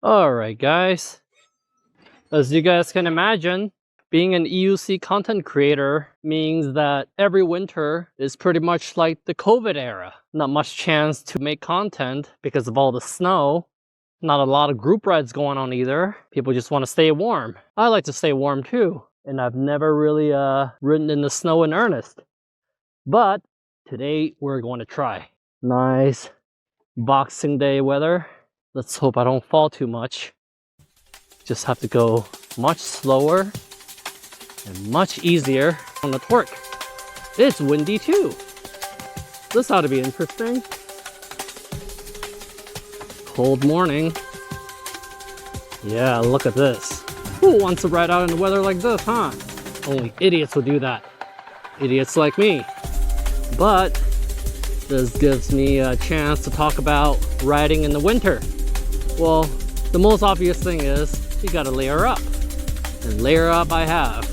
Alright guys, as you guys can imagine, being an EUC content creator means that every winter is pretty much like the COVID era. Not much chance to make content because of all the snow. Not a lot of group rides going on either. People just want to stay warm. I like to stay warm too, and I've never really ridden in the snow in earnest. But today we're going to try. Nice Boxing Day weather. Let's hope I don't fall too much. Just have to go much slower and much easier on the torque. It's windy too. This ought to be interesting. Cold morning. Yeah, look at this. Who wants to ride out in the weather like this, huh? Only idiots would do that. Idiots like me. But this gives me a chance to talk about riding in the winter. Well, the most obvious thing is you gotta layer up. And layer up I have.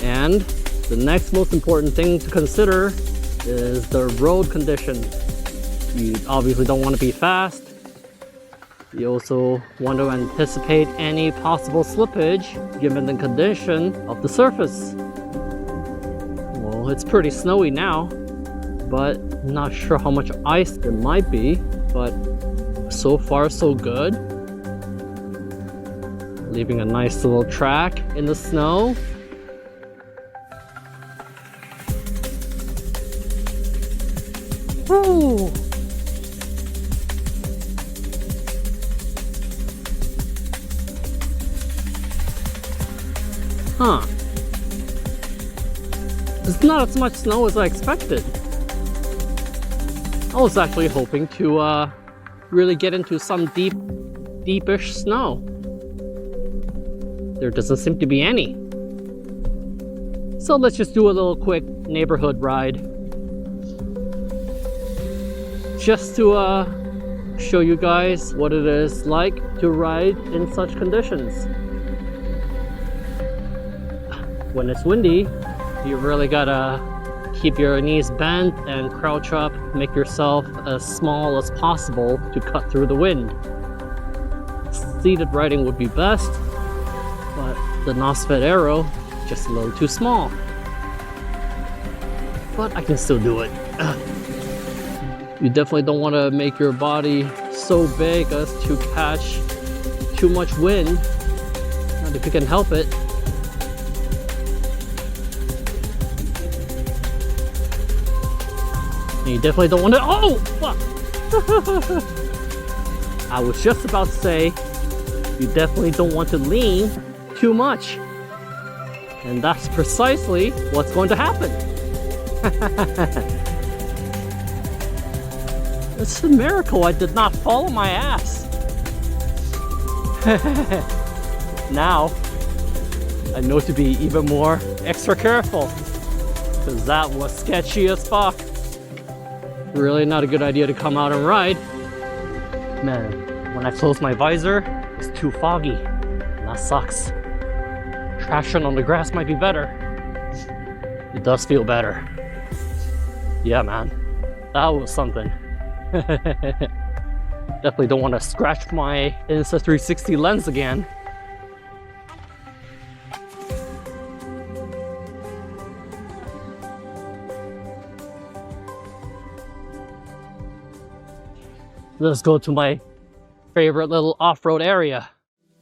And the next most important thing to consider is the road condition. You obviously don't want to be fast. You also want to anticipate any possible slippage given the condition of the surface. Well, it's pretty snowy now, but not sure how much ice there might be, but so far so good. Leaving a nice little track in the snow. Woo! Huh. It's not as much snow as I expected. I was actually hoping to really get into some deepish snow. There doesn't seem to be any. So let's just do a little quick neighborhood ride. Just to show you guys what it is like to ride in such conditions. When it's windy, you really gotta keep your knees bent and crouch up, make yourself as small as possible to cut through the wind. Seated riding would be best, but the Nosfet Aero just a little too small. But I can still do it. You definitely don't want to make your body so big as to catch too much wind. Not if you can help it. And you definitely don't want to. Oh, fuck! I was just about to say, you definitely don't want to lean too much. And that's precisely what's going to happen. It's a miracle I did not fall on my ass. Now, I know to be even more extra careful, because that was sketchy as fuck. Really not a good idea to come out and ride. Man, when I close my visor, it's too foggy, and that sucks. Traction on the grass might be better. It does feel better. Yeah, man, that was something. Definitely don't want to scratch my Insta360 lens again. Let's go to my favorite little off-road area.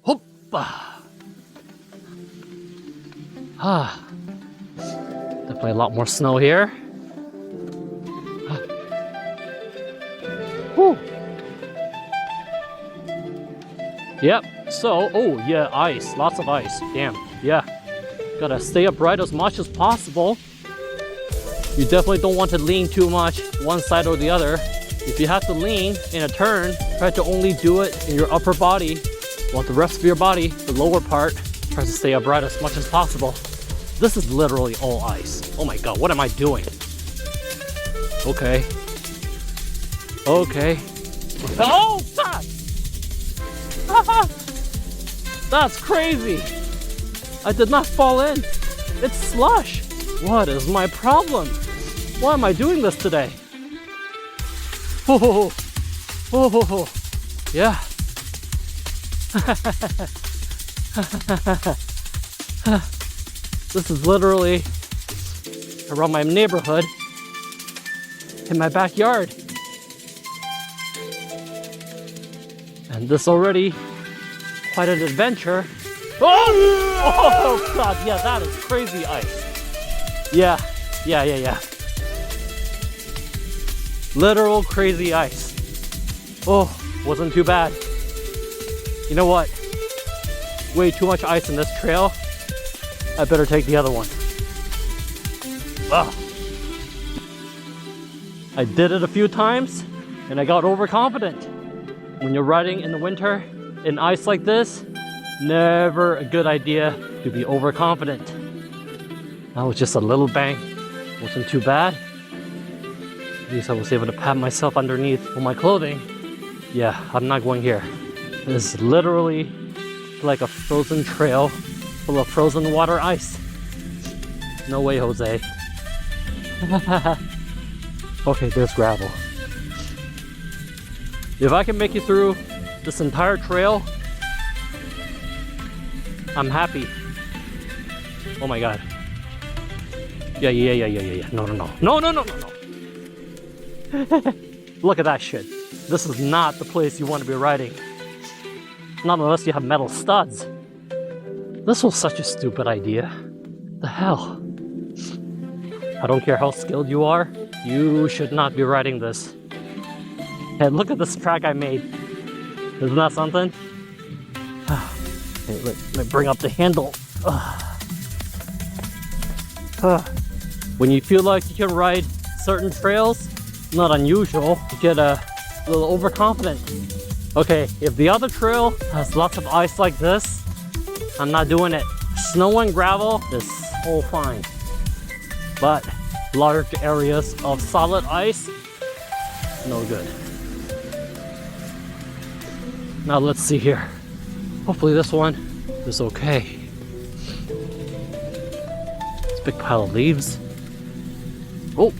Hoppa! Definitely a lot more snow here. Whew. Yep, so, oh yeah, ice, lots of ice, damn, yeah. Gotta stay upright as much as possible. You definitely don't want to lean too much one side or the other. If you have to lean in a turn, try to only do it in your upper body, while the rest of your body, the lower part, tries to stay upright as much as possible. This is literally all ice. Oh my god, what am I doing? Okay. Okay. Oh, fuck! That's crazy! I did not fall in. It's slush. What is my problem? Why am I doing this today? Oh, yeah. This is literally around my neighborhood in my backyard. And this already quite an adventure. Oh God, yeah, that is crazy ice. Yeah. Literal crazy ice. Oh, wasn't too bad. You know what? Way too much ice in this trail. I better take the other one. Ugh. I did it a few times and I got overconfident. When you're riding in the winter in ice like this, never a good idea to be overconfident. That was just a little bang. Wasn't too bad. At least I was able to pat myself underneath with my clothing. Yeah, I'm not going here. This is literally like a frozen trail full of frozen water ice. No way, Jose. Okay, there's gravel. If I can make it through this entire trail, I'm happy. Oh my God. Yeah. No. Look at that shit. This is not the place you want to be riding. Not unless you have metal studs. This was such a stupid idea. The hell? I don't care how skilled you are, you should not be riding this. Hey, look at this track I made. Isn't that something? Hey, let me bring up the handle. When you feel like you can ride certain trails, not unusual to get a little overconfident. Okay, if the other trail has lots of ice like this, I'm not doing it. Snow and gravel is all fine. But large areas of solid ice, no good. Now let's see here. Hopefully this one is okay. It's a big pile of leaves. Oh.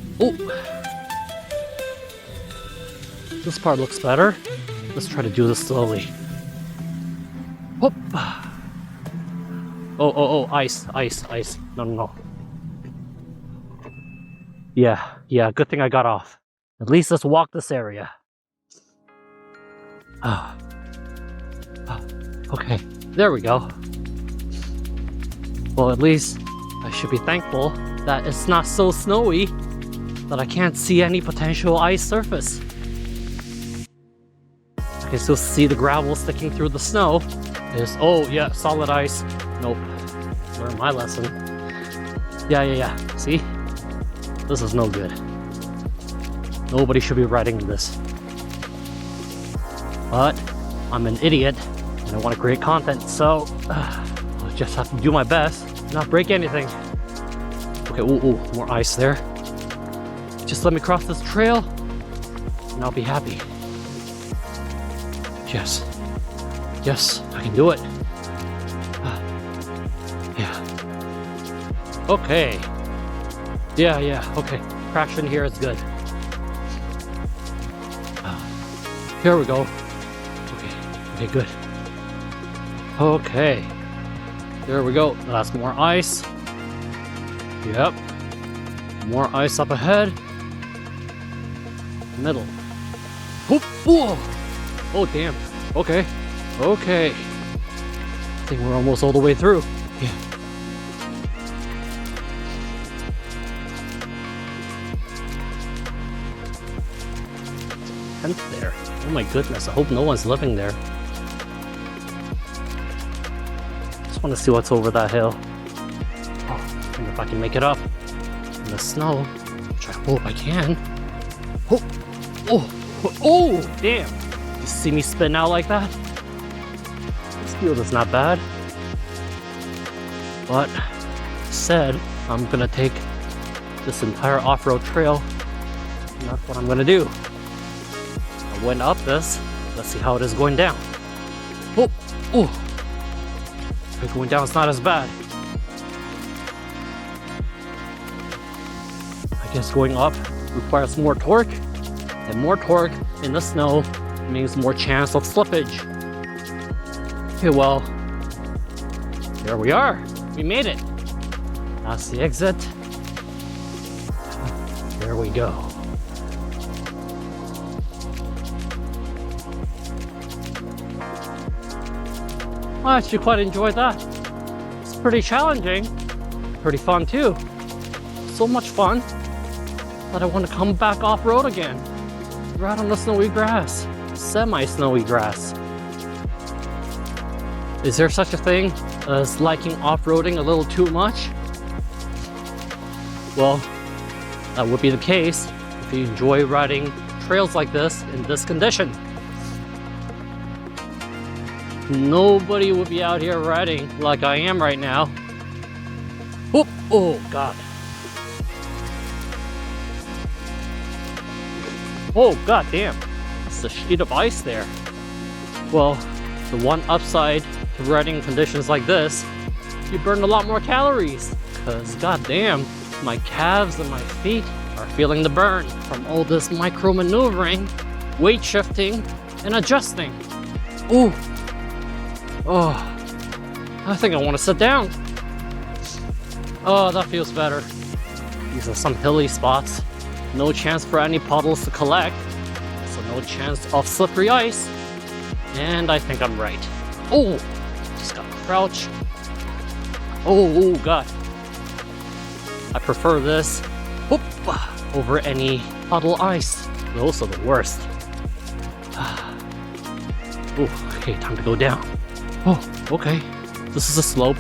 This part looks better. Let's try to do this slowly. Whoop. Oh, ice. No. Yeah, good thing I got off. At least let's walk this area. Okay, there we go. Well, at least I should be thankful that it's not so snowy that I can't see any potential ice surface. I can still see the gravel sticking through the snow. Oh yeah, solid ice. Nope. Learned my lesson. Yeah. See? This is no good. Nobody should be riding this. But I'm an idiot and I want to create content, so I'll just have to do my best, not break anything. Okay, ooh, more ice there. Just let me cross this trail and I'll be happy. Yes, I can do it. Yeah. Okay. Yeah, okay. Traction here is good. Here we go. Okay, good. Okay. There we go. That's more ice. Yep. More ice up ahead. Middle. Whoa! Oh, damn. Okay. I think we're almost all the way through. Yeah. Tent there. Oh my goodness, I hope no one's living there. Just want to see what's over that hill. Oh, I wonder if I can make it up in the snow. Which I hope I can. Oh, damn. You see me spin out like that? This field is not bad. But, said, I'm gonna take this entire off-road trail. And that's what I'm gonna do. I went up this. Let's see how it is going down. Oh. Okay, going down is not as bad. I guess going up requires more torque. And more torque in the snow means more chance of slippage. Okay, well, here we are. We made it. That's the exit. There we go. I actually quite enjoyed that. It's pretty challenging, pretty fun too. So much fun that I want to come back off-road again. Right on the snowy grass, semi-snowy grass. Is there such a thing as liking off-roading a little too much? Well, that would be the case if you enjoy riding trails like this in this condition. Nobody would be out here riding like I am right now. Oh, oh God. Oh, god damn. It's a sheet of ice there. Well, the one upside to riding conditions like this, you burn a lot more calories. Cause god damn, my calves and my feet are feeling the burn from all this micro maneuvering, weight shifting, and adjusting. Ooh. Oh, I think I want to sit down. Oh, that feels better. These are some hilly spots. No chance for any puddles to collect. So no chance of slippery ice. And I think I'm right. Oh, just gotta crouch. Oh, god. I prefer this over any puddle ice. Those are the worst. Oh, okay, time to go down. Oh, okay. This is a slope.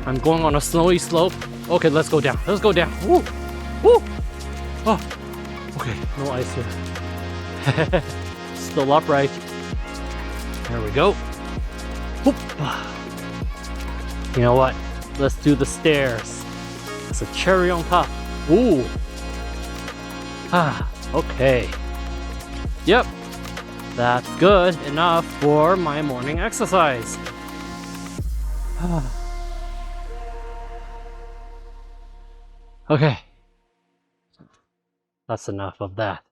I'm going on a snowy slope. Okay, let's go down. Let's go down. Woo! Woo! Oh, okay. No ice here. Still upright. There we go. Whoop. You know what? Let's do the stairs. It's a cherry on top. Ooh. Ah, okay. Yep. That's good enough for my morning exercise. Okay. That's enough of that.